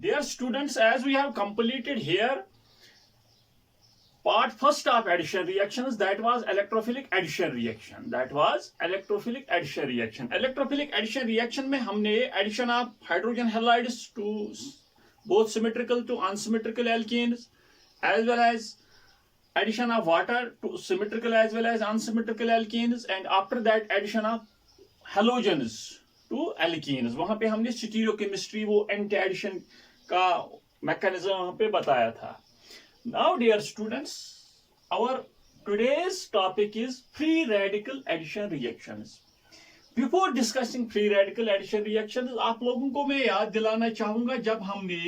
Dear students, as we have completed here part first of addition reactions, that was electrophilic addition reaction. Electrophilic addition reaction में हमने addition of hydrogen halides to both symmetrical to unsymmetrical alkenes, as well as addition of water to symmetrical as well as unsymmetrical alkenes, and after that addition of halogens to alkenes. वहां पे हमने stereochemistry वो anti addition का mechanism वहां पे बताया था. Now dear students, our today's topic is free radical addition reactions. Before discussing free radical addition reactions, आप लोगों को मैं याद दिलाना चाहूंगा जब हमने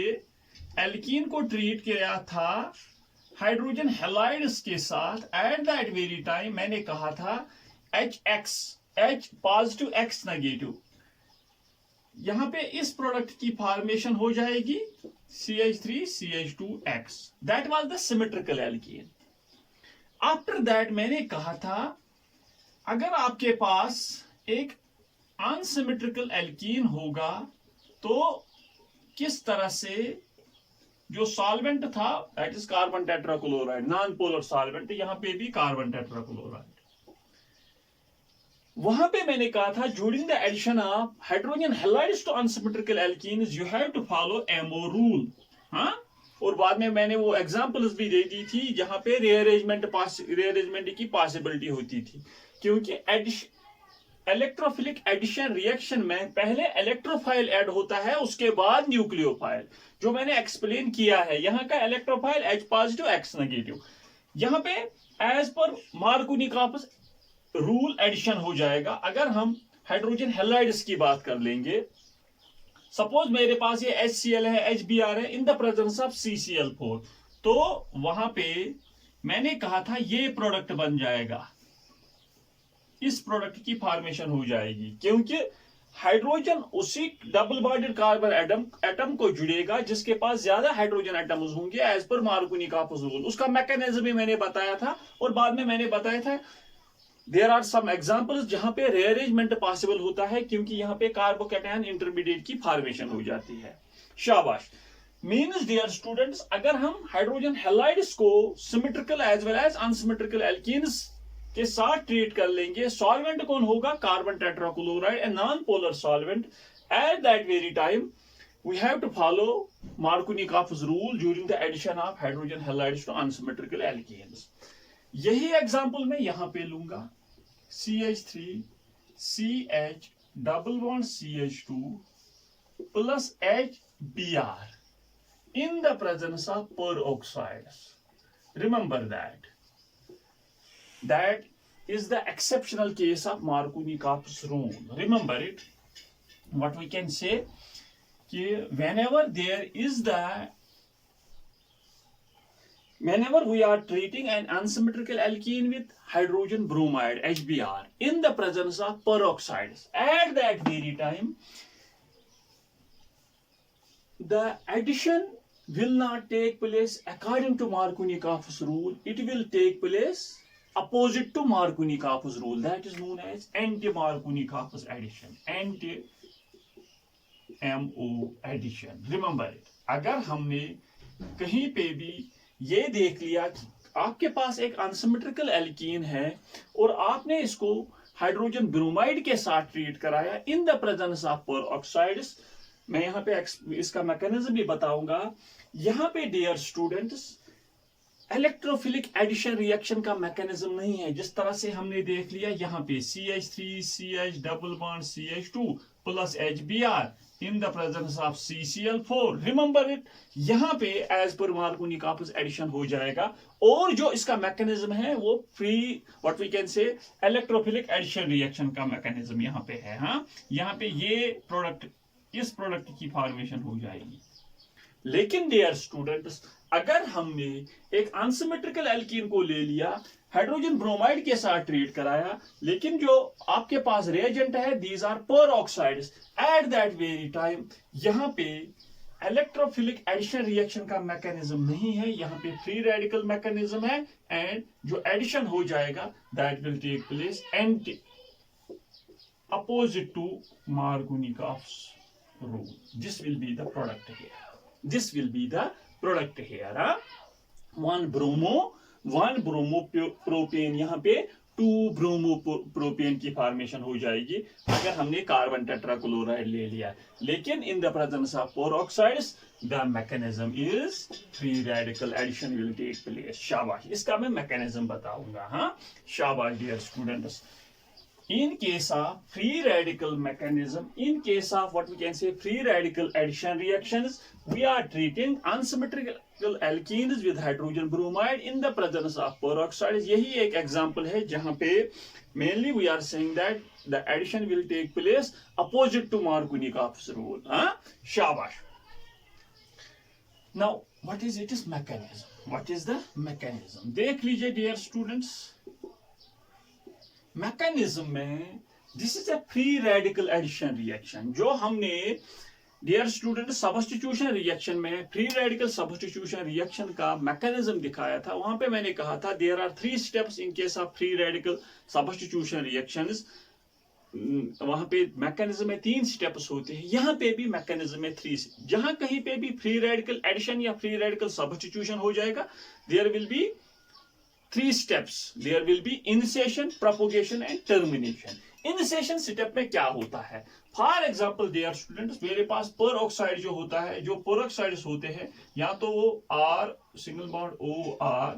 एल्कीन को ट्रीट किया था हाइड्रोजन हैलाइड्स के साथ, एट दैट वेरी टाइम मैंने कहा था H पॉजिटिव X नेगेटिव, यहां पे इस प्रोडक्ट की फॉर्मेशन हो जाएगी CH3CH2X. That was the symmetrical alkene. After that मैंने कहा था अगर आपके पास एक अनसिमेट्रिकल एल्कीन होगा तो किस तरह से जो सॉल्वेंट था that is carbon tetrachloride, non polar solvent, यहां पे भी कार्बन टेट्राक्लोराइड. वहां पे मैंने कहा था during the addition of hydrogen halides to unsymmetrical alkenes you have to follow MO rule. हाँ, और बाद में मैंने वो एग्जांपल्स भी दे दी थी जहां पे रीअरेंजमेंट की पॉसिबिलिटी होती थी, क्योंकि इलेक्ट्रोफिलिक एडिशन रिएक्शन में पहले इलेक्ट्रोफाइल ऐड होता है, उसके बाद न्यूक्लियोफाइल, जो मैंने एक्सप्लेन किया है. यहाँ का electrophile H positive X negative. यहाँ पे as per Markovnikov rule addition हो जाएगा. अगर हम हाइड्रोजन हैलाइड्स की बात कर लेंगे, सपोज मेरे पास ये HCl है, HBr है, इन द प्रेजेंस ऑफ CCl4, तो वहां पे मैंने कहा था ये प्रोडक्ट बन जाएगा, इस प्रोडक्ट की फॉर्मेशन हो जाएगी, क्योंकि हाइड्रोजन उसी डबल बॉन्डेड कार्बन एटम को जुड़ेगा जिसके पास ज्यादा हाइड्रोजन एटम्स होंगे एज पर मार्कोनिकॉफ रूल. उसका मैकेनिज्म भी मैंने बताया था, और बाद में मैंने बताया था देयर आर सम एग्जांपल्स जहां पे रीअरेंजमेंट पॉसिबल होता है, क्योंकि यहां पे कार्बोकैटायन इंटरमीडिएट की फॉर्मेशन हो जाती है. शाबाश. मींस डियर स्टूडेंट्स, अगर हम हाइड्रोजन हैलाइड्स को symmetrical as well as unsymmetrical alkenes के साथ ट्रीट कर लेंगे, सॉल्वेंट कौन होगा? Carbon tetrachloride, a non polar solvent. At that very time we have to follow Markovnikov's rule during the addition of hydrogen halides to unsymmetrical alkenes. यही example मैं यहां पे लूंगा, CH3 CH double bond CH2 plus HBr in the presence of peroxides. Remember that is the exceptional case of Markovnikov's rule. Remember it. What we can say कि whenever we are treating an unsymmetrical alkene with hydrogen bromide HBr in the presence of peroxides, at that very time the addition will not take place according to Markovnikov's rule. It will take place opposite to Markovnikov's rule. That is known as anti-Markovnikov's addition, anti-MO addition. Remember it. अगर हमने कहीं पे भी ये देख लिया कि आपके पास एक अनसिमेट्रिकल एल्कीन है और आपने इसको हाइड्रोजन ब्रोमाइड के साथ ट्रीट कराया in the presence of peroxides, मैं यहाँ पे इसका मैकेनिज्म भी बताऊंगा. यहाँ पे dear students electrophilic addition reaction का मैकेनिज्म नहीं है, जिस तरह से हमने देख लिया यहाँ पे CH3 CH double bond CH2 plus HBr in the presence of CCl4. Remember it. यहाँ पे एज पर मार्कोनिकॉफ एडिशन हो जाएगा, और जो इसका मैकेनिज्म है वो free what we can say electrophilic addition reaction का मैकेनिज्म यहाँ पे है. हाँ, यहाँ पे ये प्रोडक्ट इस प्रोडक्ट की फॉर्मेशन हो जाएगी. लेकिन डियर स्टूडेंट्स, अगर हमने एक अनसिमेट्रिकल एल्कीन को ले लिया, हाइड्रोजन ब्रोमाइड के साथ ट्रीट कराया, लेकिन जो आपके पास रिएजेंट है these are peroxides, at that very time यहाँ पे इलेक्ट्रोफिलिक एडिशन रिएक्शन का मैकेनिज्म नहीं है, यहाँ पे फ्री रेडिकल मैकेनिज्म है, एंड जो एडिशन हो जाएगा that will take place anti opposite to Markovnikov's rule. This will be the product here. This will be the product here. 1 bromopropane, यहाँ पे 2 ब्रोमोप्रोपेन की फॉर्मेशन हो जाएगी अगर हमने कार्बन टेट्राक्लोराइड ले लिया. लेकिन in the presence of peroxides the mechanism is free radical addition will take place. शाबाश, इसका मैं मैकेनिज्म बताऊंगा. हाँ, शाबाश dear students. In case of free radical mechanism, in case of what we can say free radical addition reactions, we are treating unsymmetrical alkenes with hydrogen bromide in the presence of peroxides. यही एक example है जहाँ पे mainly we are saying that the addition will take place opposite to Markovnikov's rule. हाँ, शाबाश. Now what is it is mechanism? What is the mechanism? देख लीजिए dear students. Mechanism में this is a free radical addition reaction. जो हमने dear student substitution reaction में free radical substitution reaction का mechanism दिखाया था, वहां पे मैंने कहा था there are 3 steps in case of free radical substitution reactions. वहां पे मैकेनिज्म में 3 स्टेप्स होते हैं. यहाँ पे भी मैकेनिज्म में 3. जहां कहीं पे भी फ्री रेडिकल एडिशन या फ्री रेडिकल सब्स्टिट्यूशन हो जाएगा, there will be 3 steps. There will be initiation, propagation and termination. Initiation step में क्या होता है? For example, dear students, मेरे पास peroxide जो होता है, जो peroxides होते हैं, या तो वो R single bond OR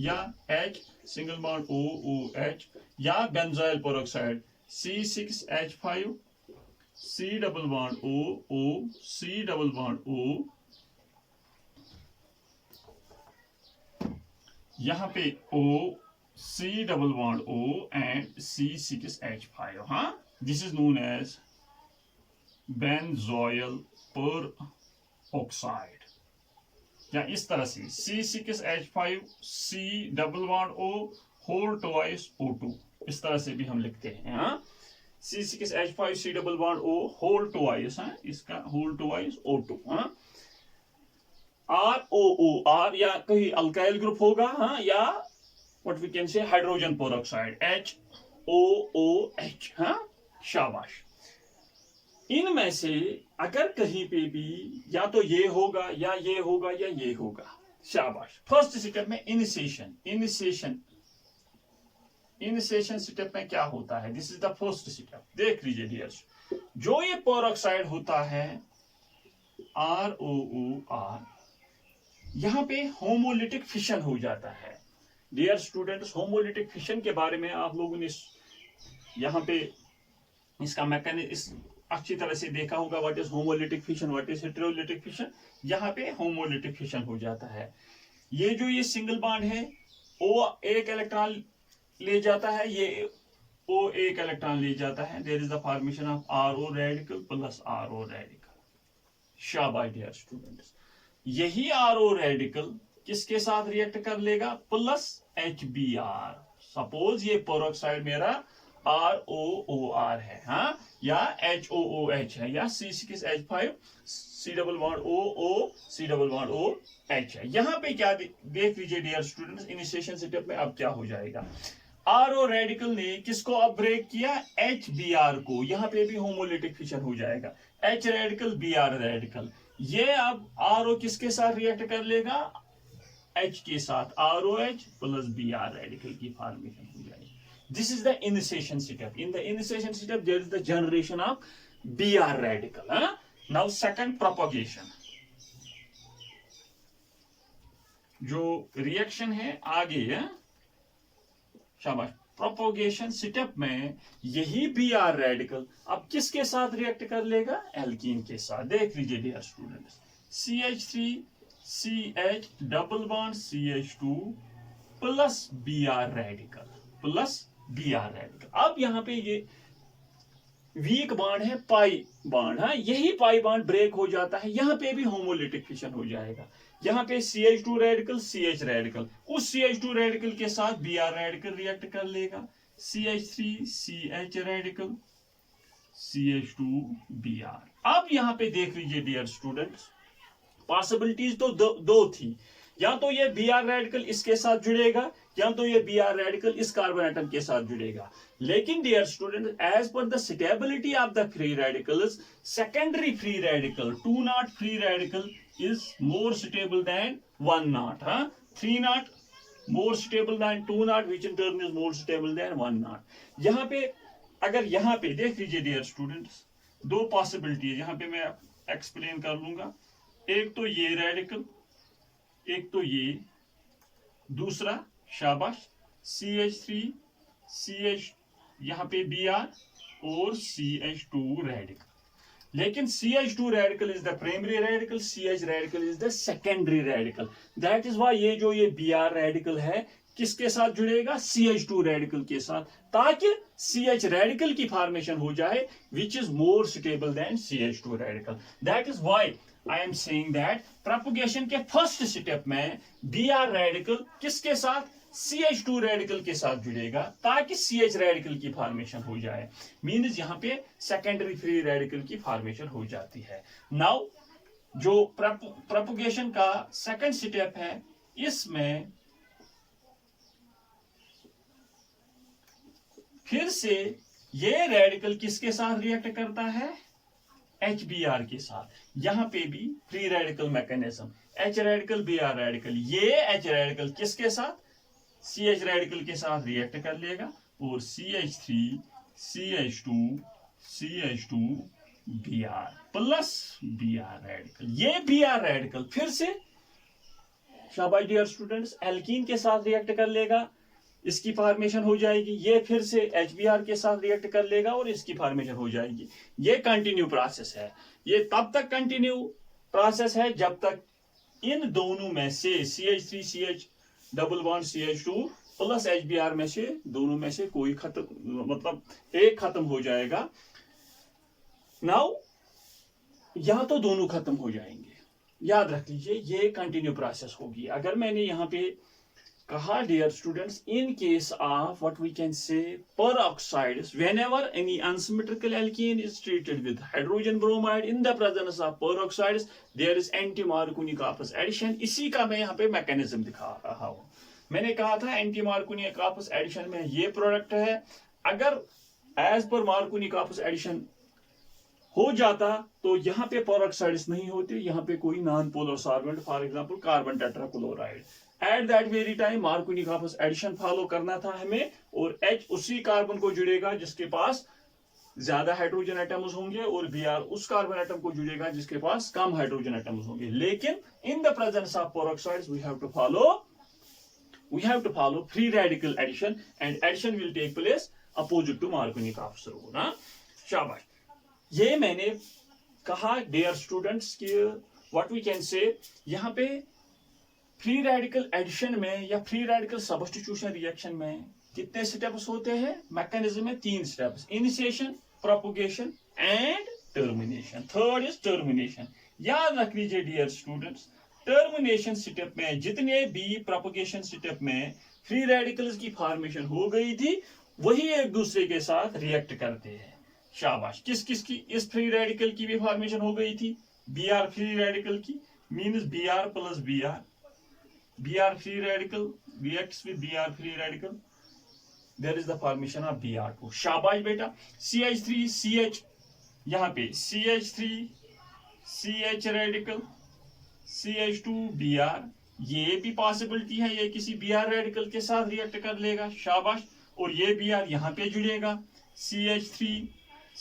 या H single bond OOH या benzoyl peroxide C6H5 C double bond O C double bond O, यहाँ पे O C double bond O and C6H5. हाँ, this is known as benzoyl peroxide. या इस तरह से C6H5 C double bond O whole twice O2, इस तरह से भी हम लिखते हैं. हाँ, C6H5 C double bond O whole twice, हाँ, इसका whole twice O2. हाँ, ROOR या कहीं अल्काइल ग्रुप होगा. हाँ, या what we can say hydrogen peroxide HOOH. हाँ, शाबाश. इनमें से अगर कहीं पे भी या तो ये होगा या ये होगा या ये होगा. शाबाश. फर्स्ट स्टेप में इनिशिएशन स्टेप में क्या होता है? This is the first step. देख लीजिए डियर्स, जो ये पेरोक्साइड होता है ROOR, यहां पे होमोलिटिक फिशन हो जाता है. डियर स्टूडेंट्स, होमोलिटिक फिशन के बारे में आप लोगों ने यहां पे इसका मैकेनिज्म अच्छी तरह से देखा होगा. What is homolytic fission, what is heterolytic fission. यहां पे होमोलिटिक फिशन हो जाता है. ये सिंगल बॉन्ड है, O एक इलेक्ट्रॉन ले जाता है, ये O एक इलेक्ट्रॉन ले जाता है. There is the formation of RO radical plus RO radical. शाबाश डियर स्टूडेंट्स. यही RO रेडिकल किसके साथ रिएक्ट कर लेगा? Plus HBr. सपोज ये पेरोक्साइड मेरा ROOR है, हाँ, या HOOH है, या C6H5 C double bond OO C double bond OH है. यहाँ पे क्या देख लीजिए डियर स्टूडेंट्स, इनिशिएशन स्टेप में अब क्या हो जाएगा? RO रेडिकल ने किसको अब ब्रेक किया? HBr को. यहाँ पे भी होमोलिटिक फिशन हो जाएगा. H radical Br radical. ये अब RO किसके साथ रिएक्ट कर लेगा? H के साथ. ROH प्लस Br रेडिकल की फॉर्मेशन हो जाएगी. This is the initiation step. In the initiation step there is the generation of Br radical. Now second, propagation. जो रिएक्शन है आगे है, शाबाश. प्रोपोगेशन स्टेप में यही Br रेडिकल अब किसके साथ रिएक्ट कर लेगा? एल्कीन के साथ. देख लीजिए dear students, CH3 CH double bond CH2 plus Br radical. अब यहाँ पे ये वीक बॉन्ड है, पाई बॉन्ड. हाँ, यही पाई बॉन्ड ब्रेक हो जाता है. यहाँ पे भी होमोलिटिक फिशन हो जाएगा. यहाँ पे CH2 रेडिकल CH रेडिकल, उस CH2 रेडिकल के साथ Br रेडिकल रिएक्ट कर लेगा. CH3 CH radical CH2 Br. अब यहाँ पे देख लीजिए डियर स्टूडेंट्स, पॉसिबिलिटीज तो दो थी. या तो ये Br रेडिकल इसके साथ जुड़ेगा, या तो ये Br रेडिकल इस कार्बन एटम के साथ जुड़ेगा। लेकिन dear student, as per the stability of the free radicals, secondary free radical 2 nought free radical is more stable than 1 nought. 3 nought more stable than 2 knot, which in turn is more stable than 1 knot। यहाँ पे अगर यहाँ पे देख लीजिए dear students, दो possibility है, यहाँ पे मैं एक्सप्लेन कर लूंगा। एक तो ये रेडिकल, एक तो ये, दूसरा शाबाश CH3 CH यहाँ पे Br और CH2 रेडिकल। लेकिन CH2 radical is the primary radical, CH radical is the secondary radical. That is why ये Br रेडिकल है किसके साथ जुड़ेगा, CH2 रेडिकल के साथ, ताकि CH रेडिकल की फॉर्मेशन हो जाए which is more stable than CH2 radical. That is why I am saying that propagation के फर्स्ट स्टेप में Br रेडिकल किसके साथ, CH2 रेडिकल के साथ जुड़ेगा, ताकि CH रेडिकल की फॉर्मेशन हो जाए। मींस यहाँ पे सेकेंडरी फ्री रेडिकल की फॉर्मेशन हो जाती है। नाउ जो प्रोपगेशन का सेकंड स्टेप है, इसमें फिर से ये रेडिकल किसके साथ रिएक्ट करता है, HBr के साथ। यहां पे भी free radical mechanism, H radical Br radical, ये H रेडिकल किसके साथ, CH रेडिकल के साथ रिएक्ट कर लेगा और CH3 CH2 Br plus Br radical, ये Br रेडिकल फिर से शाबाश डियर स्टूडेंट्स एल्कीन के साथ रिएक्ट कर लेगा, इसकी फॉर्मेशन हो जाएगी। ये फिर से HBr के साथ रिएक्ट कर लेगा और इसकी फॉर्मेशन हो जाएगी। ये कंटिन्यू प्रोसेस है, ये तब तक कंटिन्यू प्रोसेस है जब तक इन दोनों में से CH3 CH double bond CH2 plus HBr में से दोनों में से कोई खत्म, मतलब एक खत्म हो जाएगा। नाउ या तो दोनों खत्म हो जाएंगे, याद रख लीजिए ये कंटिन्यू प्रोसेस होगी। अगर मैंने यहाँ पे कहा dear students, in case of what we can say peroxides, whenever any unsymmetrical alkene is treated with hydrogen bromide in the presence of peroxides, there is anti-Markovnikov addition। इसी का मैं यहाँ पे मैकेनिज्म दिखा रहा हूँ। मैंने कहा था anti-Markovnikov addition में ये प्रोडक्ट है, अगर एज पर Markovnikov addition हो जाता तो यहाँ पे peroxides नहीं होते, यहाँ पे कोई non polar solvent, for example carbon tetrachloride. At that very time Markovnikov addition follow करना था हमें, और H उसी कार्बन को जुड़ेगा जिसके पास ज्यादा हाइड्रोजन एटम्स होंगे, और Br उस कार्बन एटम को जुड़ेगा जिसके पास कम हाइड्रोजन एटम्स होंगे। लेकिन in the presence of peroxides we have to follow free radical addition, and addition will take place opposite to Markovnikov's rule। ना शाबाश। ये मैंने कहा डियर स्टूडेंट्स कि व्हाट वी कैन से, यहाँ पे फ्री रेडिकल एडिशन में या फ्री रेडिकल सब्स्टिट्यूशन रिएक्शन में कितने स्टेप्स होते हैं, मैकेनिज्म में 3 steps, initiation, propagation and termination. Third is termination. याद रख लीजिए डियर स्टूडेंट्स, टर्मिनेशन स्टेप में जितने भी प्रोपगेशन स्टेप में फ्री रेडिकल्स की फॉर्मेशन हो गई थी, वही एक दूसरे के साथ रिएक्ट करते हैं। शाबाश। किस किस की, इस फ्री रेडिकल की भी फॉर्मेशन हो गई थी, Br फ्री रेडिकल की, means Br plus Br free radical reacts with Br free radical, there is the formation of Br2। शाबाश बेटा। CH3 CH, यहाँ पे CH3 CH radical CH2 Br, ये भी पॉसिबिलिटी है, ये किसी Br रेडिकल के साथ रिएक्ट कर लेगा। शाबाश। और ये Br यहाँ पे जुड़ेगा, CH3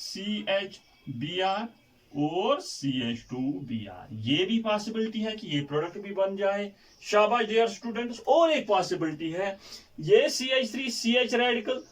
CH Br और CH2 Br, ये भी पॉसिबिलिटी है कि ये प्रोडक्ट भी बन जाए। शाबाश डियर स्टूडेंट्स। और एक पॉसिबिलिटी है, ये CH3 CH radical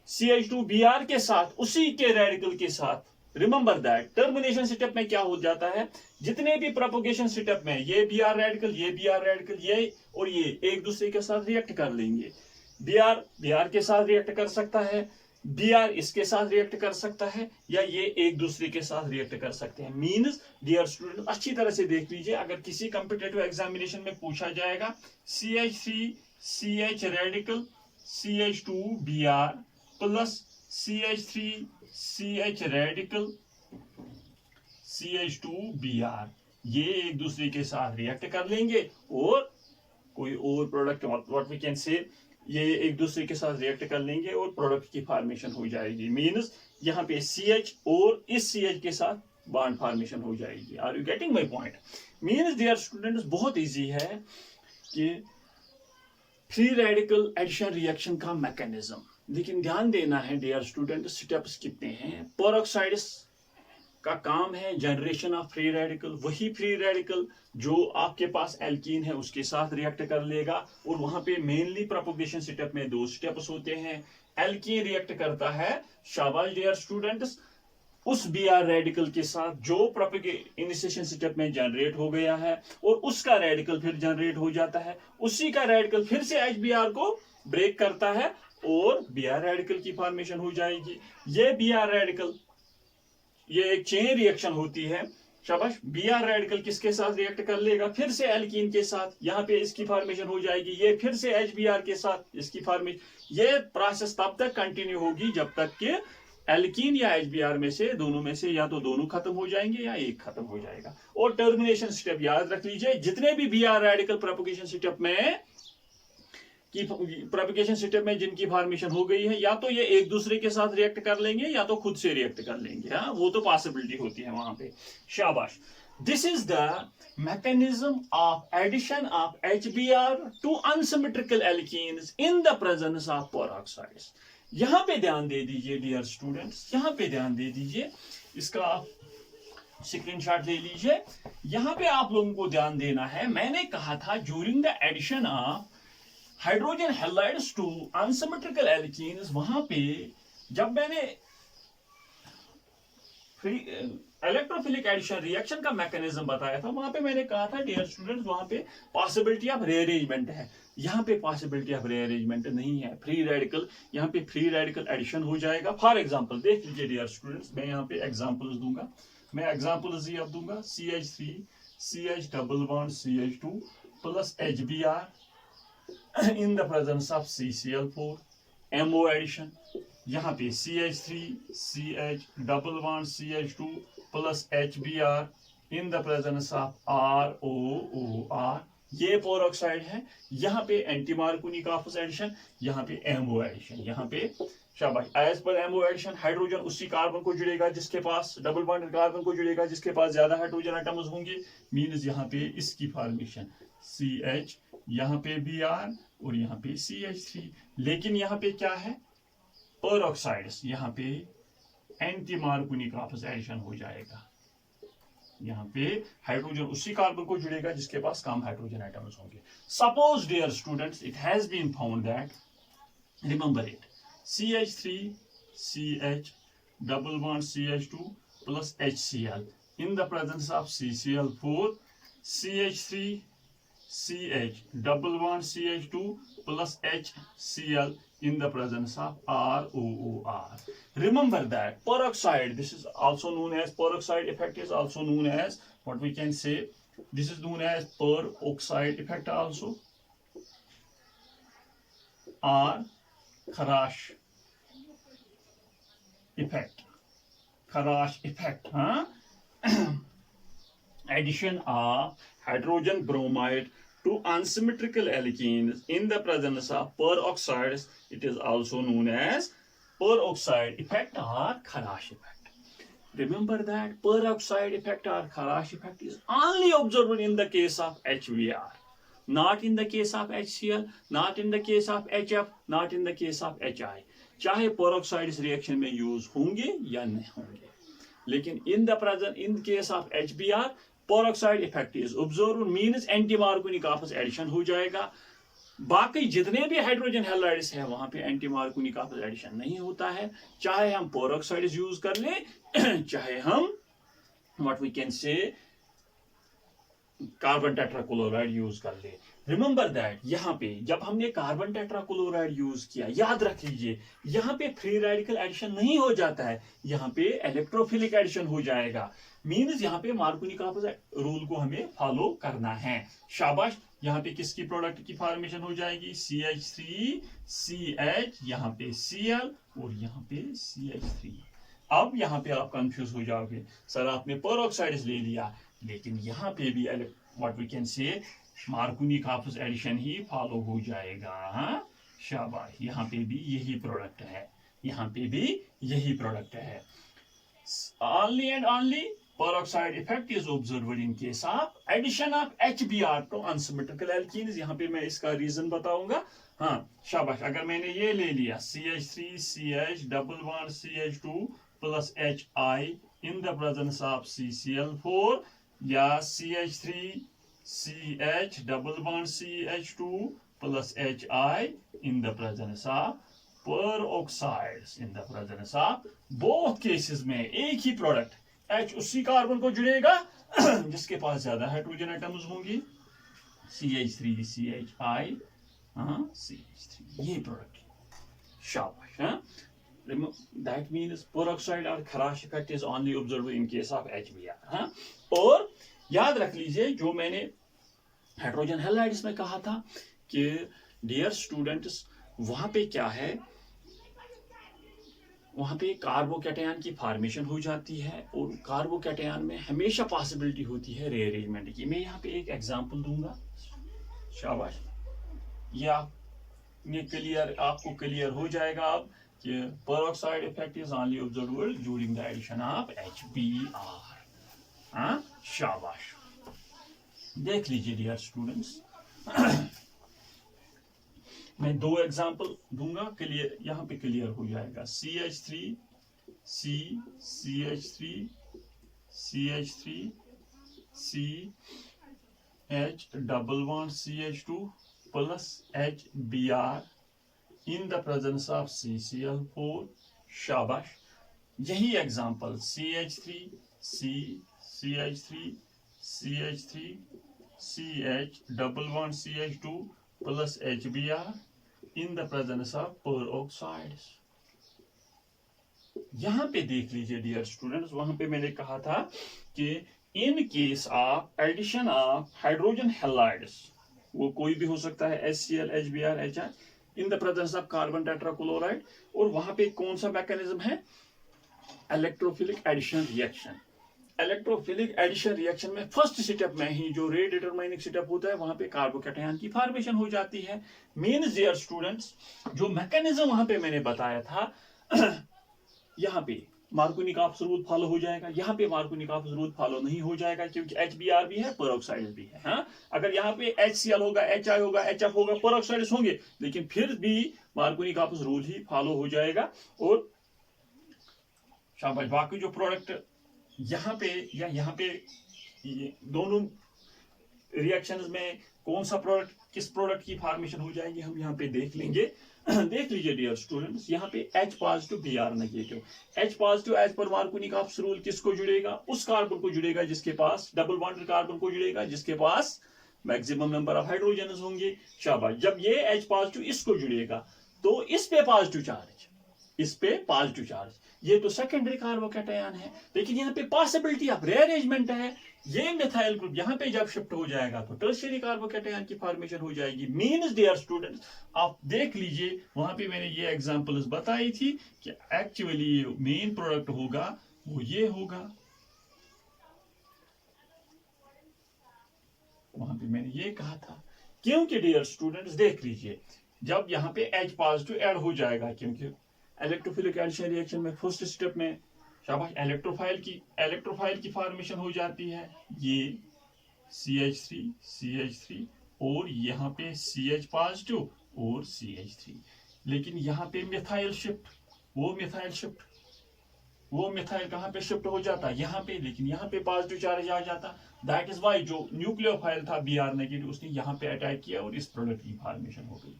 CH2 Br के साथ, उसी के रेडिकल के साथ, रिमेंबर दैट टर्मिनेशन स्टेप में क्या हो जाता है, जितने भी प्रोपगेशन स्टेप में ये Br रेडिकल, ये Br रेडिकल, ये और ये एक दूसरे के साथ रिएक्ट कर लेंगे। Br के साथ रिएक्ट कर सकता है, Br इसके साथ रिएक्ट कर सकता है, या ये एक दूसरे के साथ रिएक्ट कर सकते हैं। मींस डियर स्टूडेंट अच्छी तरह से देख लीजिए, अगर किसी कॉम्पिटिटिव एग्जामिनेशन में पूछा जाएगा CH3 CH radical CH2 Br plus CH3 CH radical CH2 Br, ये एक दूसरे के साथ रिएक्ट कर लेंगे और कोई और प्रोडक्ट, व्हाट वी कैन से, ये एक दूसरे के साथ रिएक्ट कर लेंगे और प्रोडक्ट की फॉर्मेशन हो जाएगी। मींस यहाँ पे CH और इस CH के साथ बॉन्ड फॉर्मेशन हो जाएगी। Are you getting my point? Means dear students, बहुत इजी है कि फ्री रेडिकल एडिशन रिएक्शन का मैकेनिज्म। लेकिन ध्यान देना है डियर स्टूडेंट, स्टेप्स कितने हैं। पेरोक्साइड्स का काम है जनरेशन ऑफ फ्री रेडिकल। वही फ्री रेडिकल जो आपके पास एल्कीन है उसके साथ रिएक्ट कर लेगा, और वहां पे मेनली प्रोपगेशन स्टेप में 2 स्टेप्स होते हैं। एल्कीन रिएक्ट करता है, शाबाश डियर स्टूडेंट्स, उस Br रेडिकल के साथ जो इनिशिएशन स्टेप में जनरेट हो गया है, और उसका रेडिकल फिर जनरेट हो जाता है। उसी का रेडिकल फिर से HBr को ब्रेक करता है और Br रेडिकल की फॉर्मेशन हो जाएगी। ये Br रेडिकल, ये एक चेन रिएक्शन होती है। शाबाश, Br रेडिकल किसके साथ रिएक्ट कर लेगा? फिर से एल्कीन के साथ। यहाँ पे इसकी फॉर्मेशन हो जाएगी। ये फिर से HBr के साथ इसकी फॉर्मेशन। ये प्रोसेस तब तक कंटिन्यू होगी जब तक कि एल्कीन या HBr में से, दोनों में से या तो दोनों खत्म हो जाएंगे या एक खत्म हो जाएगा। और टर्मिनेशन स्टेप याद रख लीजिए, जितने भी Br रेडिकल प्रोपगेशन स्टेप में जिनकी फॉर्मेशन हो गई है, या तो ये एक दूसरे के साथ रिएक्ट कर लेंगे या तो खुद से रिएक्ट कर लेंगे। हाँ, वो तो पॉसिबिलिटी होती है वहां पे। शाबाश। This is the mechanism of addition of HBr to unsymmetrical alkenes in the presence of peroxides। यहां पे ध्यान दे दीजिए डियर स्टूडेंट्स, यहां पे ध्यान दे दीजिए, इसका आप स्क्रीनशॉट ले लीजिए। यहां पे आप लोगों को ध्यान देना है, मैंने कहा था during the addition of hydrogen halides to unsymmetrical alkenes, वहां पे जब मैंने इलेक्ट्रोफिलिक एडिशन रिएक्शन का मैकेनिज्म बताया था, वहां पे मैंने कहा था डियर स्टूडेंट्स, वहां पे पॉसिबिलिटी ऑफ रीअरेंजमेंट है। यहाँ पे पॉसिबिलिटी ऑफ रीअरेंजमेंट नहीं है। फ्री रेडिकल, यहाँ पे फ्री रेडिकल एडिशन हो जाएगा। फॉर एग्जांपल देख लीजिए डियर स्टूडेंट्स, मैं यहाँ पे एग्जांपल्स दूंगा, मैं एग्जांपल्स ही अब दूंगा। CH3 CH double bond CH2 plus HBr in the presence of CCl4, MO addition. यहाँ पे CH3 CH double bond CH2 plus HBr in the presence of ROOR, ये पेरोक्साइड है। यहाँ पे एंटी मार्कोनी ऑफिस एडिशन, यहाँ पे MO addition. यहाँ पे शाबाश, as per MO addition hydrogen उसी कार्बन को जुड़ेगा जिसके पास, डबल बॉन्डेड कार्बन को जुड़ेगा जिसके पास ज्यादा हाइड्रोजन एटम्स होंगे। मींस यहाँ पे इसकी फॉर्मेशन CH, यहाँ पे Br और यहाँ पे CH3। लेकिन यहाँ पे क्या है? पेरोक्साइड्स, यहाँ पे एंटी मार्कोनी ऑफिस एडिशन हो जाएगा। यहाँ पे हाइड्रोजन उसी कार्बन को जुड़ेगा जिसके पास कम हाइड्रोजन एटम्स होंगे। Suppose dear students, it has been found that, remember it, CH3 CH double bond CH2 plus HCl in the presence of CCl4, CH3 CH double bond CH2 plus HCl in the presence of ROOR. Remember that peroxide, this is also known as peroxide effect, is also known as what we can say, this is known as peroxide effect also, or Kharash effect. Kharash effect, huh? Addition of hydrogen bromide to unsymmetrical alkenes in the presence of peroxides, it is also known as peroxide effect or Kharash effect. Remember that peroxide effect or Kharash effect is only observed in the case of HBr, not in the case of HCl, not in the case of HF, not in the case of HI. चाहे peroxide इस reaction में use होंगे या नहीं होंगे, लेकिन in the present, in the case of HBr, peroxide effect is observed, means anti Markovnikov addition हो जाएगा। बाकी जितने भी हाइड्रोजन हैलाइड्स है वहां पे एंटी मार्कोनिक ऑफिस एडिशन नहीं होता है, चाहे हम पेरोक्साइड्स यूज कर ले चाहे हम what we can say carbon tetrachloride use कर ले। रिमेंबर दैट, यहाँ पे जब हमने कार्बन टेट्राक्लोराइड यूज किया, याद रख लीजिए, यहाँ पे फ्री रेडिकल एडिशन नहीं हो जाता है, यहाँ पे इलेक्ट्रोफिलिक एडिशन हो जाएगा। मींस यहाँ पे मार्कोनी ऑफिस रूल को हमें फॉलो करना है। शाबाश, यहाँ पे किसकी प्रोडक्ट की फॉर्मेशन हो जाएगी? CH3 CH, यहाँ पे Cl और यहाँ पे CH3। अब यहाँ पे आप कंफ्यूज हो जाओगे, सर आपने पेरोक्साइड्स ले लिया, लेकिन यहाँ पे भी व्हाट वी कैन से मार्कोनी-काफज एडिशन ही फॉलो हो जाएगा। हाँ, शाबाश, यहाँ पे भी यही प्रोडक्ट है, यहाँ पे भी यही प्रोडक्ट है। Only and only peroxide effect is observed in case of addition of HBr to unsymmetrical alkenes। यहाँ पे मैं इसका रीजन बताऊंगा। हाँ, शाबाश, अगर मैंने ये ले लिया CH3CH double bond CH2 plus HI in the presence of CCl4 या CH3CH double bond CH2 plus HI in the presence of peroxides, in the presence of both cases में एक ही प्रोडक्ट H उसी कार्बन को जुड़ेगा जिसके पास ज्यादा hydrogen atoms होंगी, CH3CHI, CH3, ये प्रोडक्ट। शाबाश। हाँ, that means peroxide or Kharash effect is only observed in case of HBr। हाँ, और याद रख लीजिए जो मैंने हाइड्रोजन हैलाइड्स में कहा था कि डियर स्टूडेंट्स वहां पे क्या है, वहां पे कार्बोकैटायन की फॉर्मेशन हो जाती है और कार्बोकैटायन में हमेशा पॉसिबिलिटी होती है रीअरेंजमेंट की। मैं यहाँ पे एक एग्जांपल दूंगा। शाबाश, ये आपको क्लियर हो जाएगा अब कि peroxide effect is only observed during the addition of HBr। हाँ, शाबाश, देख लीजिए डियर स्टूडेंट्स। मैं दो एग्जांपल दूंगा, क्लियर, यहाँ पे क्लियर हो जाएगा। CH3 C CH3 CH3 CH double bond CH2 plus HBr in the presence of CCl4। शाबाश, यही example CH3 C CH3 CH3 CH double bond CH2 plus HBr in the presence of peroxides। यहां पे देख लीजिए dear students, वहां पे मैंने कहा था कि in case of addition of hydrogen halides, वो कोई भी हो सकता है HCl HBr HI in the presence of carbon tetrachloride, और वहां पे कौन सा मैकेनिज्म है, electrophilic addition reaction. Electrophilic addition reaction में फर्स्ट स्टेप में ही जो रेट डिटरमाइनिंग स्टेप होता है वहां पे कार्बोकैटायन की फॉर्मेशन हो जाती है। मींस डियर स्टूडेंट्स जो मैकेनिज्म वहां पे मैंने बताया था यहाँ पे मार्कोनी-काफज रूल फॉलो हो जाएगा, यहाँ पे मार्कोनी-काफज रूल फॉलो नहीं हो जाएगा क्योंकि HBr भी है, पेरोक्साइड्स भी है। हाँ, अगर यहाँ पे HCl होगा, HI होगा, HF होगा, पेरोक्साइड्स होंगे, लेकिन फिर भी मार्कोनी-काफज रूल ही फॉलो हो जाएगा। और शाबाश, बाकी जो प्रोडक्ट यहाँ पे या यहाँ पे दोनों रिएक्शंस में कौन सा प्रोडक्ट किस प्रोडक्ट की फॉर्मेशन हो जाएगी हम यहाँ पे देख लेंगे। देख लीजिए डियर स्टूडेंट्स, यहाँ पे H positive Br negative. H positive as per Markovnikov's rule किसको जुड़ेगा, उस कार्बन को जुड़ेगा जिसके पास डबल बॉन्डेड कार्बन को जुड़ेगा जिसके पास मैक्सिमम नंबर ऑफ हाइड्रोजन होंगे। शाबाश, जब ये H पॉजिटिव इसको जुड़ेगा तो इस पे पॉजिटिव चार्ज, इस पे पॉजिटिव चार्ज, ये तो सेकेंडरी कार्बोकैटायन है, लेकिन यहाँ पे पॉसिबिलिटी ऑफ रीअरेंजमेंट है। ये मिथाइल ग्रुप यहाँ पे जब शिफ्ट हो जाएगा तो टर्शियरी कार्बोकैटायन की फॉर्मेशन हो जाएगी। मींस डियर स्टूडेंट्स आप देख लीजिए वहां पे मैंने ये एग्जांपल्स बताई थी कि एक्चुअली मेन प्रोडक्ट होगा वो ये होगा, वहां पे मैंने ये कहा था। क्योंकि डियर स्टूडेंट्स देख लीजिए जब यहाँ पे H पॉजिटिव ऐड हो जाएगा, क्योंकि इलेक्ट्रोफिलिक एडिशन रिएक्शन में फर्स्ट स्टेप में शाबाश इलेक्ट्रोफाइल की फॉर्मेशन हो जाती है, ये CH3 और यहाँ पे CH पॉजिटिव और CH3, लेकिन यहाँ पे मिथाइल शिफ्ट, वो मिथाइल कहाँ पे शिफ्ट हो जाता है, यहाँ पे, लेकिन यहाँ पे पॉजिटिव चार्ज आ जाता। दैट इज वाई जो न्यूक्लियोफाइल था Br नेगेटिव उसने यहाँ पे अटैक किया और इस प्रोडक्ट की फॉर्मेशन हो गई।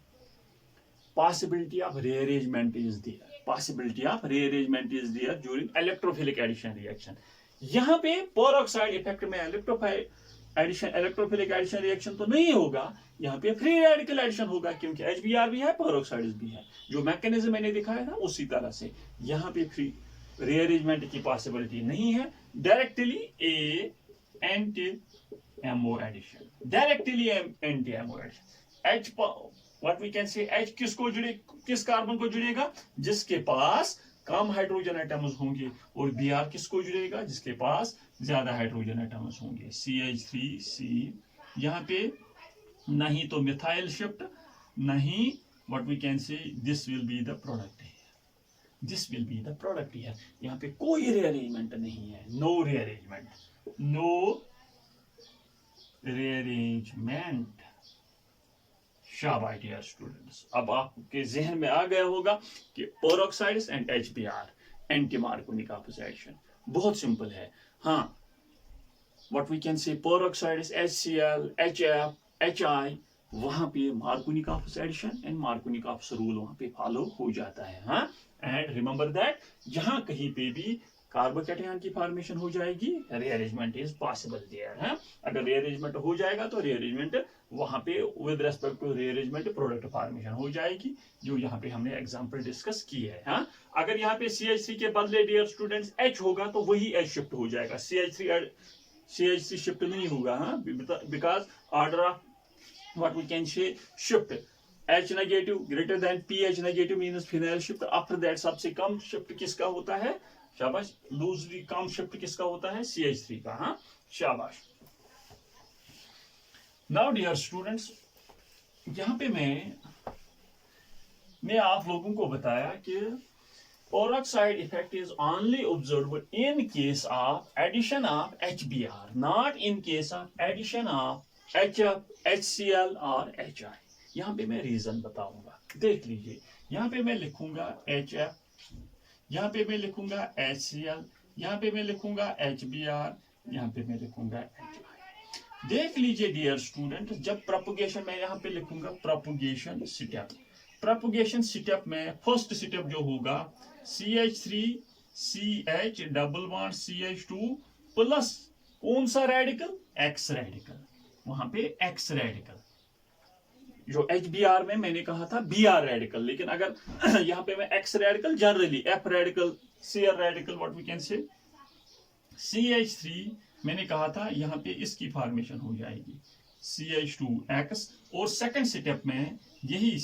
Possibility of rearrangement is there during electrophilic addition reaction। यहाँ पे peroxide इफेक्ट में इलेक्ट्रोफिलिक एडिशन रिएक्शन तो नहीं होगा, यहाँ पे फ्री रेडिकल एडिशन होगा क्योंकि HBr भी है, पेरोक्साइड्स भी है। जो मैकेनिज्म मैंने दिखाया था उसी तरह से यहाँ पे फ्री रीअरेंजमेंट की पॉसिबिलिटी नहीं है, directly anti MO addition, H what we can say H किस कार्बन को जुड़ेगा, जिसके पास कम हाइड्रोजन एटम्स होंगे, और Br किसको जुड़ेगा, जिसके पास ज्यादा हाइड्रोजन एटम्स होंगे, CH3C। यहाँ पे नहीं तो मिथाइल शिफ्ट, नहीं what we can say this will be the product है, this will be the product है। यहाँ पे कोई रीअरेंजमेंट नहीं है, नो रीअरेंजमेंट, नो रीअरेंजमेंट। शाबाश डियर स्टूडेंट्स, अब आपके जहन में आ गया होगा कि peroxides and HBr, anti Markovnikov opposition, बहुत सिंपल है। हाँ, व्हाट वी कैन से पेरोक्साइड्स HCl, HF, HI, वहां पे मार्कोनिक ऑपोजिशन एंड मार्कोनिक ऑप्स रूल वहां पे फॉलो हो जाता है। हाँ, एंड रिमेंबर दैट जहां कहीं पे भी कार्बोकैटायन की फॉर्मेशन हो जाएगी, रीअरेंजमेंट इज पॉसिबल देयर है। अगर रीअरेंजमेंट हो जाएगा तो रीअरेंजमेंट वहां पे with respect to rearrangement product formation हो जाएगी, जो यहाँ पे हमने एग्जांपल डिस्कस की है। हाँ, अगर यहाँ पे CH3 के बदले डियर स्टूडेंट्स H होगा तो वही H शिफ्ट हो जाएगा, CH3 शिफ्ट नहीं होगा। हाँ, because order of what we can say shift, H negative greater than pH negative means phenyl shift, after that सबसे कम शिफ्ट किसका होता है, शाबाश, लूजली कम शिफ्ट किसका होता है, CH3 का। हाँ, शाबाश। नाउ डियर स्टूडेंट्स, यहाँ पे मैं आप लोगों को बताया कि peroxide effect is only observed in case of addition of HBr, not in case of addition of HF, HCl और HI। यहाँ पे मैं रीजन बताऊंगा, देख लीजिए। यहाँ पे मैं लिखूंगा HF, यहाँ पे मैं लिखूंगा HCl, यहाँ पे मैं लिखूंगा HBr, यहाँ पे मैं लिखूंगा HI। देख लीजिए डियर स्टूडेंट, जब प्रोपगेशन मैं यहाँ पे लिखूंगा प्रोपगेशन स्टेप, प्रोपगेशन स्टेप में फर्स्ट स्टेप जो होगा CH3CH double bond CH2 plus कौन सा रेडिकल, X रेडिकल, वहां पे X रेडिकल। जो HBr में मैंने कहा था Br रेडिकल, लेकिन अगर यहाँ पे मैं X radical, generally F radical, Cl radical, what we can say CH3 मैंने कहा था यहाँ पे इसकी फॉर्मेशन हो जाएगी CH2X, और सेकंड स्टेप में यही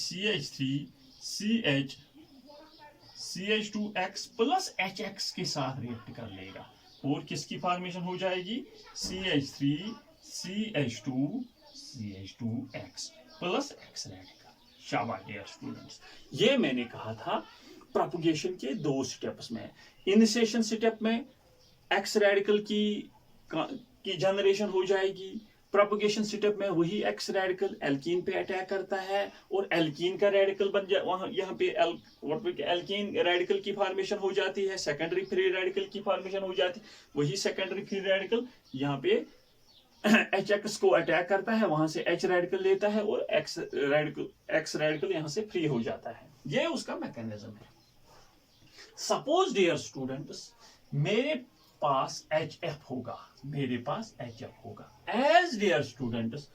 CH2X प्लस HX के साथ रिएक्ट कर लेगा, और किसकी फॉर्मेशन हो जाएगी CH3CH2CH2X प्लस X रेडिकल। शाबाश डियर स्टूडेंट्स, ये मैंने कहा था प्रोपगेशन के दो स्टेप्स में। इनिशिएशन स्टेप में X रेडिकल की जनरेशन हो जाएगी, प्रोपगेशन स्टेप में वही X रेडिकल एल्कीन पे अटैक करता है और एल्कीन का रेडिकल बन जाए, वहां यहाँ पे एल्कीन रेडिकल की फॉर्मेशन हो जाती है, सेकेंडरी फ्री रेडिकल की फॉर्मेशन हो जाती है, वही सेकेंडरी फ्री रेडिकल यहाँ पे HX को अटैक करता है, वहां से H रेडिकल लेता है और X रेडिकल यहाँ से फ्री हो जाता है। ये उसका मैकेनिज्म है। सपोज डियर स्टूडेंट्स मेरे पास HF होगा, मेरे पास HF होगा, एज डियर स्टूडेंट्स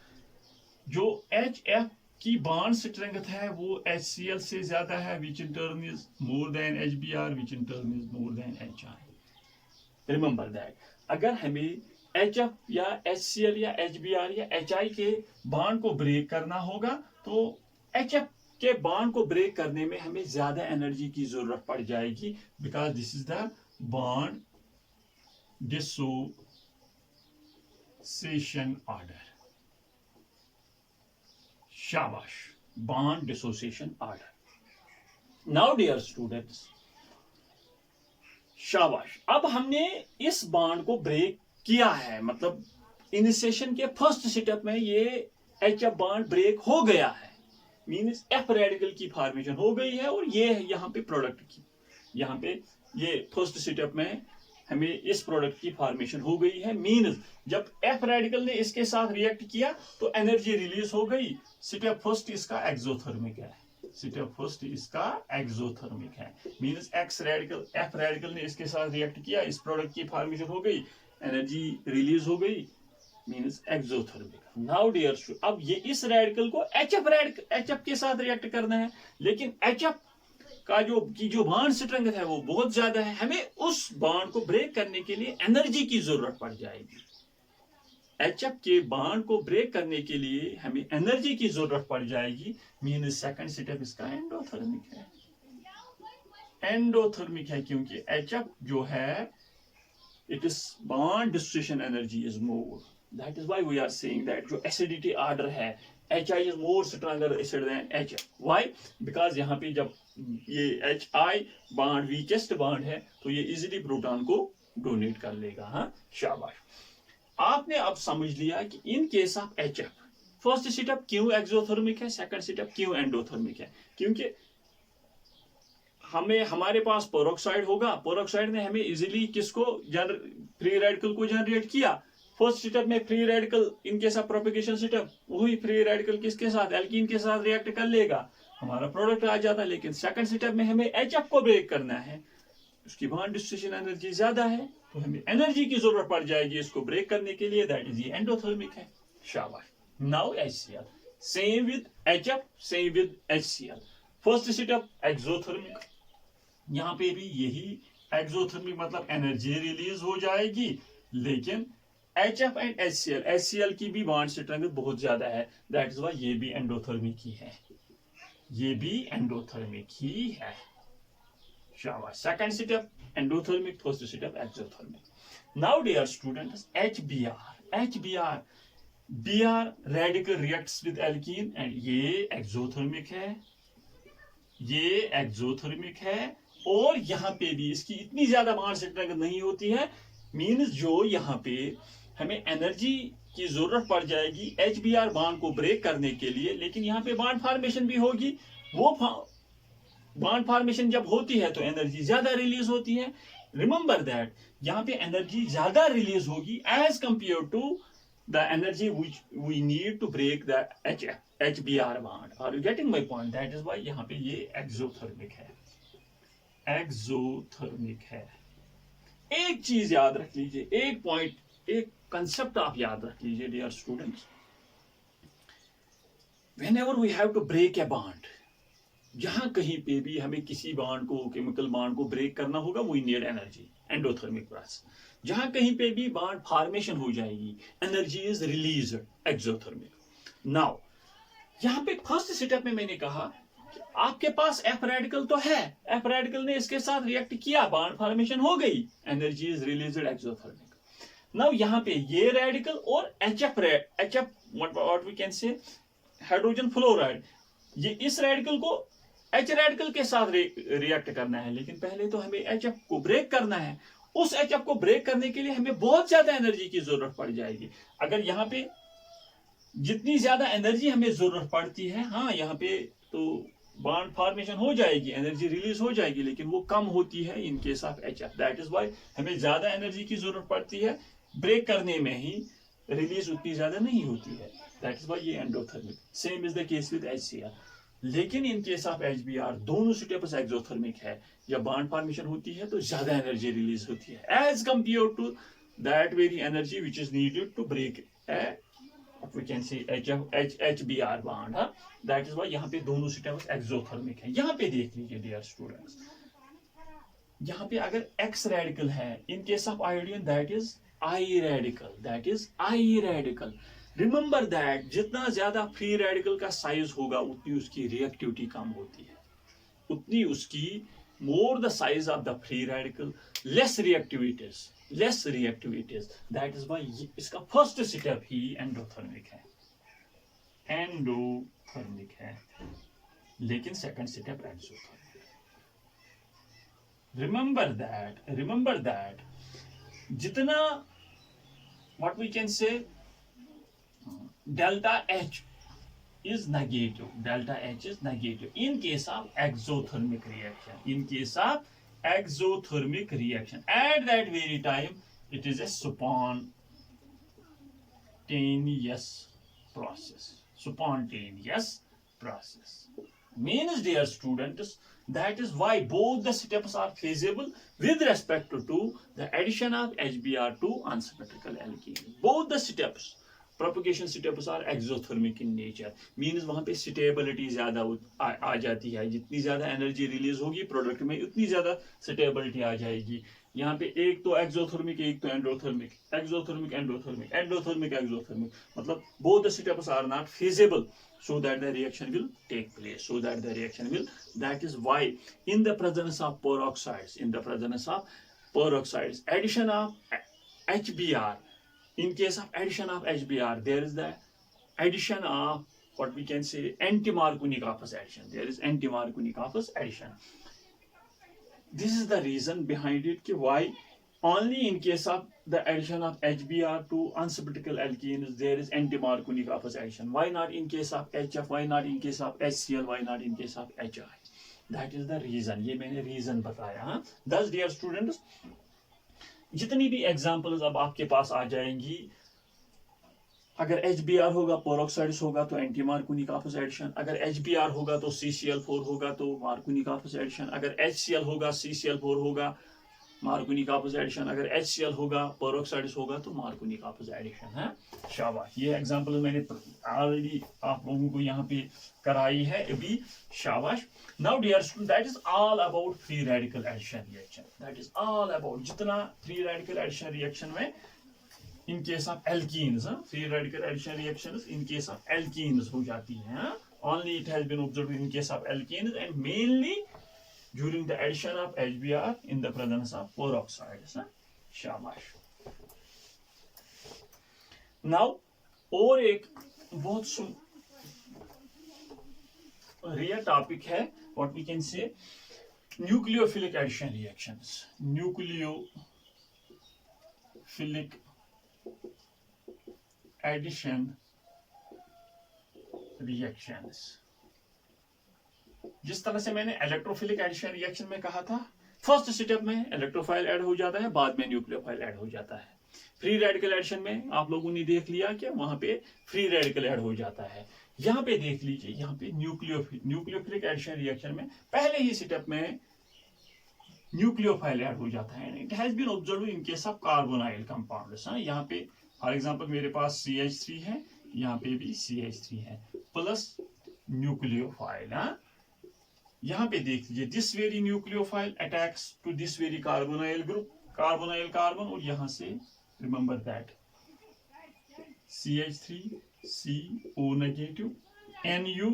जो HF की बॉन्ड स्ट्रेंथ है वो HCl से ज्यादा है, which in turn is more than HBr, which in turn is more than HI। Remember that अगर हमें HF या HCl या HBr या HI के बॉन्ड को ब्रेक करना होगा तो HF के बॉन्ड को ब्रेक करने में हमें ज्यादा एनर्जी की जरूरत पड़ जाएगी, because this is the bond dissociation order. शाबाश, bond dissociation order. Now dear students, शाबाश, अब हमने इस बॉन्ड को ब्रेक किया है, मतलब इनिशिएशन के फर्स्ट स्टेप में ये HF बॉन्ड ब्रेक हो गया है, मींस F रेडिकल की फॉर्मेशन हो गई है, और ये है यहाँ पे प्रोडक्ट की, यहाँ पे ये फर्स्ट स्टेप में हमें इस प्रोडक्ट की फॉर्मेशन हो गई है, मींस जब F रेडिकल ने इसके साथ रिएक्ट किया तो एनर्जी रिलीज हो गई। स्टेप फर्स्ट इसका एक्सोथर्मिक है, स्टेप फर्स्ट इसका एक्सोथर्मिक है, मींस F रेडिकल ने इसके साथ रिएक्ट किया, इस प्रोडक्ट की फॉर्मेशन हो गई, एनर्जी रिलीज हो गई, मींस एक्सोथर्मिक। नाउ डियर, अब ये इस रेडिकल को HF के साथ रिएक्ट करना है, लेकिन HF का जो बॉन्ड स्ट्रेंथ है वो बहुत ज्यादा है, हमें उस बॉन्ड को ब्रेक करने के लिए एनर्जी की जरूरत पड़ जाएगी। HF के बॉन्ड को ब्रेक करने के लिए हमें एनर्जी की जरूरत पड़ जाएगी, मींस सेकंड स्टेप इसका एंडोथर्मिक है, एंडोथर्मिक है क्योंकि HF जो है its bond dissociation energy is more. That is why we are saying that जो acidity order है HI is more stronger acid than HF. Why? Because यहाँ पे जब ये HI bond weakest bond है तो ये easily प्रोटॉन को डोनेट कर लेगा. हाँ, शाबाश. आपने अब समझ लिया कि in case of HF first setup क्यों एक्सोथर्मिक है, सेकंड सेटअप क्यों एंडोथर्मिक है. क्योंकि हमें हमारे पास पेरोक्साइड होगा, पेरोक्साइड ने हमें इजीली किसको फ्री रेडिकल को जनरेट किया. फर्स्ट सेटअप में free radical in case of propagation setup वही फ्री रेडिकल किसके साथ, एल्कीन के साथ रिएक्ट कर लेगा, हमारा प्रोडक्ट आ जाता. लेकिन सेकंड सेटअप में हमें HF को ब्रेक करना है, उसकी बॉन्ड डिस्ट्रीब्यूशन एनर्जी ज्यादा है तो हमें एनर्जी की जरूरत पड़ जाएगी इसको ब्रेक करने के लिए. दैट इज ये एंडोथर्मिक है. शाबाश. Now HCl same with HF same with HCl. First setup exothermic, यहाँ पे भी यही एक्सोथर्मिक मतलब एनर्जी रिलीज हो जाएगी. लेकिन HF एंड HCl की भी बॉन्ड स्ट्रेंथ बहुत ज्यादा है. दैट इज व्हाई ये भी एंडोथर्मिक ही है, ये भी एंडोथर्मिक ही है. शाबाश. Second setup endothermic, first setup exothermic. Now dear students HBr Br radical reacts with alkene and ये एक्सोथर्मिक है, ये एक्सोथर्मिक है. और यहाँ पे भी इसकी इतनी ज्यादा बॉन्ड स्ट्रेंथ नहीं होती है. मींस जो यहाँ पे हमें एनर्जी की जरूरत पड़ जाएगी HBr बॉन्ड को ब्रेक करने के लिए, लेकिन यहाँ पे बॉन्ड फॉर्मेशन भी होगी. वो बॉन्ड फॉर्मेशन जब होती है तो एनर्जी ज्यादा रिलीज होती है. रिमेंबर दैट यहाँ पे एनर्जी ज्यादा रिलीज होगी as compare to the energy which we need to break the HBr bond. Are you getting my point? That is why यहाँ पे ये एक्सोथर्मिक है, एक्सोथर्मिक है. एक चीज याद रख लीजिए, एक पॉइंट, एक कंसेप्ट आप याद रख लीजिए dear students. Whenever we have to break a bond, जहां कहीं पे भी हमें किसी बॉन्ड को, केमिकल बॉन्ड को ब्रेक करना होगा, we need energy, endothermic process. जहां कहीं पे भी बॉन्ड फॉर्मेशन हो जाएगी, energy is release, exothermic. Now यहां पे फर्स्ट सेटअप में मैंने कहा आपके पास एफ रेडिकल तो है, एफ रेडिकल ने इसके साथ रिएक्ट किया, बॉन्ड फॉर्मेशन हो गई, energy is released, exothermic. Now यहाँ पे ये रेडिकल और HF what we can say hydrogen fluoride, ये इस रेडिकल को H रेडिकल के साथ रिएक्ट करना है. लेकिन पहले तो हमें HF को ब्रेक करना है. उस HF को ब्रेक करने के लिए हमें बहुत ज्यादा एनर्जी की जरूरत पड़ जाएगी. अगर यहाँ पे जितनी ज्यादा एनर्जी हमें जरूरत पड़ती है, हाँ यहाँ पे तो बॉन्ड फॉर्मेशन हो जाएगी, एनर्जी रिलीज हो जाएगी, लेकिन वो कम होती है इन case of HF. That is why हमें ज्यादा एनर्जी की जरूरत पड़ती है, ब्रेक करने में ही रिलीज उतनी ज्यादा नहीं होती है. दैट इज व्हाई ये endothermic. Same is the case with HCl. लेकिन इन केस ऑफ HBr दोनों स्टेप्स एक्सोथर्मिक है. जब बॉन्ड फॉर्मेशन होती है तो ज्यादा एनर्जी रिलीज होती है as compare to that very energy which is needed to break what we can say HBr bond. That is why यहाँ पे दोनों स्टेप्स एक्सोथर्मिक है. यहाँ पे देख लीजिए डियर स्टूडेंट्स, यहाँ पे अगर X रेडिकल है, इन case of iodine that is I radical, that is I radical. Remember that जितना ज्यादा फ्री रेडिकल का साइज होगा उतनी उसकी रिएक्टिविटी कम होती है, उतनी उसकी more the size of the free radical, less reactivities. That is why इसका फर्स्ट स्टेप ही एंडोथर्मिक है, एंडोथर्मिक है. लेकिन सेकंड स्टेप एक्सोथर्मिक है. रिमेंबर दैट जितना what we can say delta H is negative, in case of exothermic reaction. At that very time it is a spontaneous process. Means dear students, that is why both the steps are feasible with respect to the addition of HBr to unsymmetrical alkene. Both the steps, propagation steps are exothermic in nature. Means वहां पे stability ज्यादा आ जाती है. जितनी ज्यादा energy release होगी product में उतनी ज्यादा स्टेबिलिटी आ जाएगी. यहाँ पे एक तो एक्सोथर्मिक, एक तो एंडोथर्मिक, एक्सोथर्मिक, मतलब both the steps are not feasible so that the reaction will take place, that is why in the presence of peroxides, peroxides. Addition of HBr. In case of addition of HBr, there is the addition of what we can say anti-Markovnikov addition. There is anti-Markovnikov addition. This is the reason behind it why only in case of the addition of HBr to unsymmetrical alkenes there is anti-Markovnikov addition. Why not in case of HF? Why not in case of HCl? Why not in case of HI? That is the reason. ये मैंने reason बताया. हाँ. Thus, dear students, जितनी भी examples अब आपके पास आ जाएंगी, अगर HBr होगा पेरोक्साइड्स होगा तो एंटी मार्कोनिकोव एडिशन, अगर HBr होगा तो CCl4 होगा तो मार्कोनिकोव एडिशन, अगर HCl होगा CCl4 होगा मार्कोनिकोव एडिशन, अगर HCl होगा पेरोक्साइड्स होगा तो मार्कोनिकोव एडिशन है. शाबाश. ये एग्जांपल मैंने ऑलरेडी आप लोगों को यहाँ पे कराई है अभी. शाबाश. Now dear student, that is all about free radical addition reaction. That is all about जितना फ्री रेडिकल एडिशन रिएक्शन में in case of alkenes, free radical addition reactions in case of alkenes हो जाती हैं. Only it has been observed in case of alkenes and mainly during the addition of HBr in the presence of peroxides. शाबाश. Now और एक बहुत rare topic है what we can say nucleophilic addition reactions. Nucleophilic addition reactions. जिस तरह से मैंने electrophilic addition reaction में कहा था, फर्स्ट स्टेप में इलेक्ट्रोफाइल ऐड हो जाता है, बाद में न्यूक्लियोफाइल ऐड हो जाता है. फ्री रेडिकल एडिशन में आप लोगों ने देख लिया कि वहां पे फ्री रेडिकल ऐड हो जाता है. यहां पे देख लीजिए, यहां पे न्यूक्लियोफिलिक एडिशन रिएक्शन में पहले ही स्टेप में न्यूक्लियोफाइल ऐड हो जाता है. It has been observe in case of carbonyl compounds. यहाँ पे फॉर एग्जांपल मेरे पास CH3 है, यहाँ पे भी CH3 है प्लस न्यूक्लियोफाइल. यहाँ पे देख लीजिए, this very nucleophile attacks to this very carbonyl group, carbonyl carbon, और यहाँ से remember that CH3 CO negative NU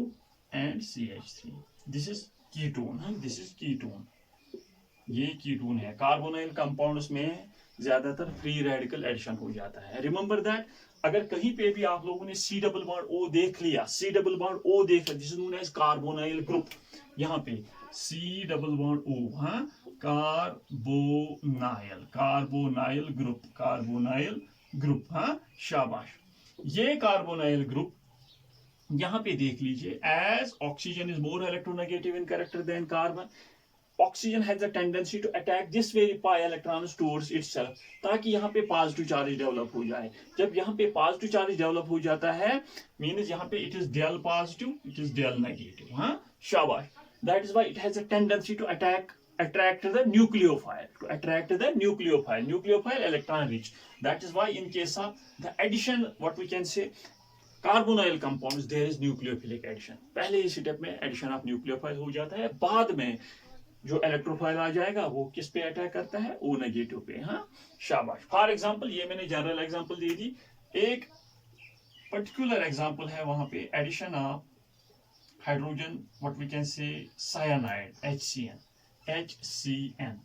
and CH3. This is ketone. This is ketone. ये कीटोन है. कार्बोनाइल कंपाउंड्स में ज्यादातर फ्री रेडिकल एडिशन हो जाता है. रिमेंबर दैट अगर कहीं पे भी आप लोगों ने C डबल बॉन्ड O देख लिया, C डबल बॉन्ड O देख लिया, this is known as carbonyl group. यहाँ पे C डबल बॉन्ड O, हाँ, कार्बोनाइल ग्रुप. हाँ, शाबाश. ये कार्बोनाइल ग्रुप यहाँ पे देख लीजिए, as oxygen is more electronegative in character than carbon, oxygen has a tendency to attack this very pi electrons towards itself, ताकि यहाँ पे पॉजिटिव चार्ज डेवलप हो जाए. जब यहाँ पे पॉजिटिव चार्ज डेवलप हो जाता है, मींस यहाँ पे it is del positive, it is del negative. हाँ, शाबाश. That is why it has a tendency to attract the nucleophile electron rich. That is why in case of the addition, what we can say carbonyl compounds, there is nucleophilic addition. पहले ही step में addition of nucleophile हो जाता है, बाद में जो electrophile आ जाएगा वो किस पे अटैक करता है? O नेगेटिव पे. हाँ, शाबाश. फॉर एग्जांपल ये मैंने जनरल एग्जांपल दे दी. एक पर्टिकुलर एग्जांपल है वहां पे addition of hydrogen, what we can say cyanide HCN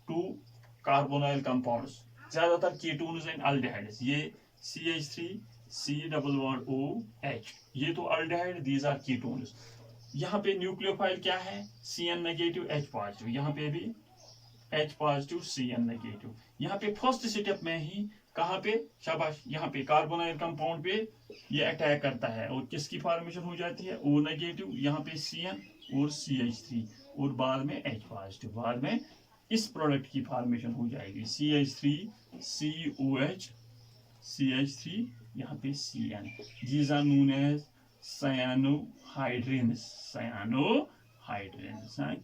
to carbonyl compounds, ज्यादातर कीटोन्स एंड अल्डिहाइड्स. ये CH3 C double bond OH, ये तो अल्डिहाइड, दीज आर कीटोन्स. यहाँ पे न्यूक्लियोफाइल क्या है? CN negative H positive. यहाँ पे भी H पॉजिटिव CN नेगेटिव. यहाँ पे फर्स्ट स्टेप में ही कहाँ पे? शाबाश. यहाँ पे कार्बोनाइल कंपाउंड पे ये अटैक करता है और किसकी फॉर्मेशन हो जाती है? O नेगेटिव, यहाँ पे CN और CH3, और बाद में H पॉजिटिव. बाद में इस प्रोडक्ट की फॉर्मेशन हो जाएगी CH3 COH CH3, यहाँ पे CN. These are known as cyanohydrins.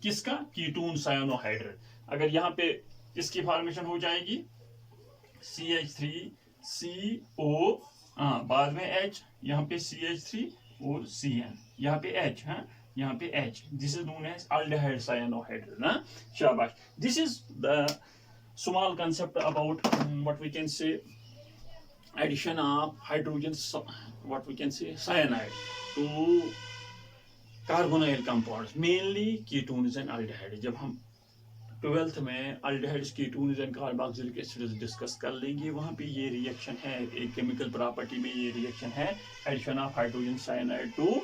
किसका? Ketone cyanohydrin. अगर यहाँ पे इसकी फॉर्मेशन हो जाएगी CH3 CO, बाद में H, यहाँ पे CH3 और CN, यहाँ पे H. हाँ, यहाँ पे H. This is known as aldehyde cyanohydrin. शाबाश. This is the small concept about what we can say addition of hydrogen, what we can say cyanide to carbonyl compounds, mainly ketones and aldehyde. जब हम 12th में aldehydes, ketones and carboxylic acids discuss कर लेंगे। वहाँ पे ये reaction है, एक केमिकल प्रॉपर्टी में ये रिएक्शन है, addition of hydrogen cyanide to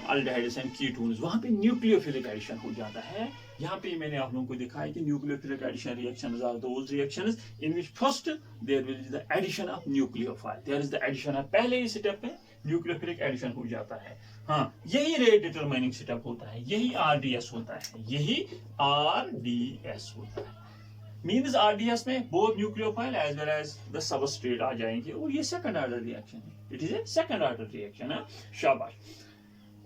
aldehydes and ketones. वहाँ पे न्यूक्लियोफिलिक एडिशन हो जाता है। यहाँ पे मैंने आप लोगों को दिखाया कि nucleophilic addition reactions are those reactions in which first there will be the addition of nucleophile, there is the addition of, पहले ही स्टेप में न्यूक्लियोफिलिक एडिशन हो जाता है। हाँ, यही रेट डिटरमाइनिंग स्टेप होता है, यही आरडीएस होता है, यही आरडीएस होता है। मींस आरडीएस में both nucleophile as well as the substrate आ जाएंगे और ये सेकंड ऑर्डर रिएक्शन है, it is a second order reaction है। शाबाश।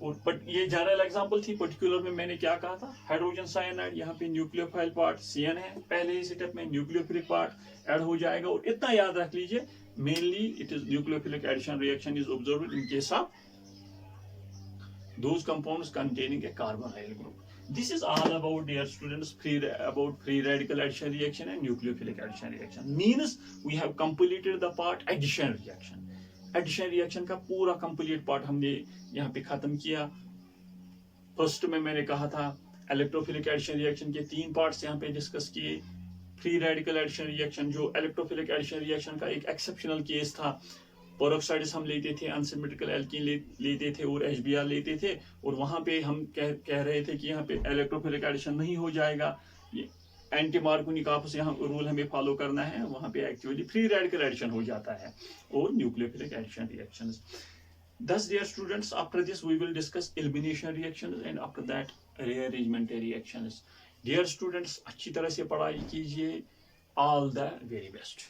और बट ये जनरल एग्जांपल थी, पर्टिकुलर में मैंने क्या कहा था, हाइड्रोजन साइनाइड, यहाँ पे न्यूक्लियोफाइल पार्ट CN है, पहले ही स्टेप में न्यूक्लियोफिलिक पार्ट ऐड हो जाएगा। और इतना याद रख लीजिए, mainly it is nucleophilic addition reaction is observed in case of those compounds containing a carbonyl group. This is all about, dear students, free radical addition reaction and nucleophilic addition reaction. Means we have completed the part addition reaction. Addition reaction का पूरा complete part हमने यहाँ पे खत्म किया। First में मैंने कहा था इलेक्ट्रोफिलिक एडिशन रिएक्शन के 3 पार्ट्स यहाँ पे डिस्कस किए। फ्री रेडिकल एडिशन रिएक्शन, जो इलेक्ट्रोफिलिक एडिशन रिएक्शन का एक एक्सेप्शनल केस था, पेरोक्साइड्स हम लेते थे, अनसिमेट्रिकल एल्कीन लेते थे और HBr लेते थे, और वहां पे हम कह रहे थे कि यहाँ पे इलेक्ट्रोफिलिक एडिशन नहीं हो जाएगा, एंटी मार्कोनी कापस यहाँ रूल हमें फॉलो करना है, वहां पे एक्चुअली फ्री रेडिकल एडिशन हो जाता है और nucleophilic addition reactions. Thus, dear students, after this we will discuss elimination reactions and after that rearrangement reactions. Dear students, अच्छी तरह से पढ़ाई कीजिए। All the very best.